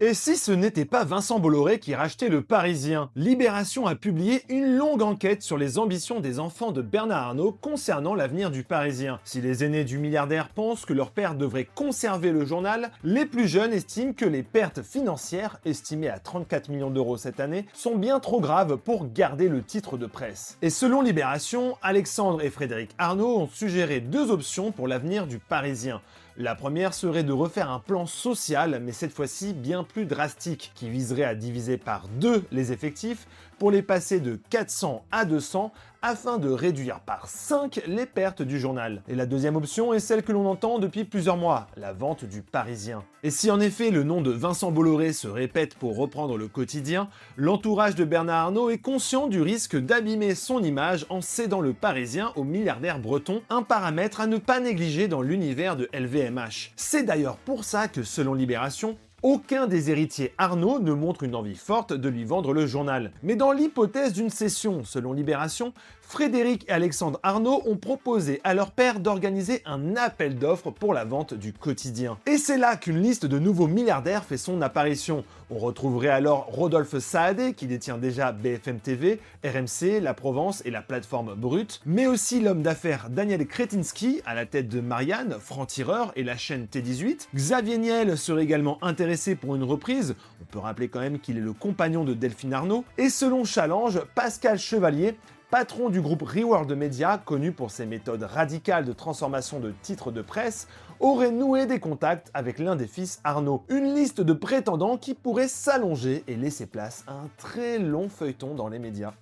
Et si ce n'était pas Vincent Bolloré qui rachetait Le Parisien? Libération a publié une longue enquête sur les ambitions des enfants de Bernard Arnault concernant l'avenir du Parisien. Si les aînés du milliardaire pensent que leur père devrait conserver le journal, les plus jeunes estiment que les pertes financières, estimées à 34 millions d'euros cette année, sont bien trop graves pour garder le titre de presse. Et selon Libération, Alexandre et Frédéric Arnault ont suggéré deux options pour l'avenir du Parisien. La première serait de refaire un plan social, mais cette fois-ci bien plus drastique, qui viserait à diviser par deux les effectifs pour les passer de 400 à 200 afin de réduire par 5 les pertes du journal. Et la deuxième option est celle que l'on entend depuis plusieurs mois, la vente du Parisien. Et si en effet le nom de Vincent Bolloré se répète pour reprendre le quotidien, l'entourage de Bernard Arnault est conscient du risque d'abîmer son image en cédant le Parisien au milliardaire breton, un paramètre à ne pas négliger dans l'univers de LVMH. C'est d'ailleurs pour ça que, selon Libération, aucun des héritiers Arnault ne montre une envie forte de lui vendre le journal. Mais dans l'hypothèse d'une cession, selon Libération, Frédéric et Alexandre Arnault ont proposé à leur père d'organiser un appel d'offres pour la vente du quotidien. Et c'est là qu'une liste de nouveaux milliardaires fait son apparition. On retrouverait alors Rodolphe Saadé, qui détient déjà BFM TV, RMC, La Provence et la plateforme Brut, mais aussi l'homme d'affaires Daniel Kretinsky, à la tête de Marianne, Franc-Tireur et la chaîne T18. Xavier Niel serait également intéressé pour une reprise, on peut rappeler quand même qu'il est le compagnon de Delphine Arnault, et selon Challenge, Pascal Chevalier, patron du groupe Reworld Media, connu pour ses méthodes radicales de transformation de titres de presse, aurait noué des contacts avec l'un des fils Arnault. Une liste de prétendants qui pourrait s'allonger et laisser place à un très long feuilleton dans les médias.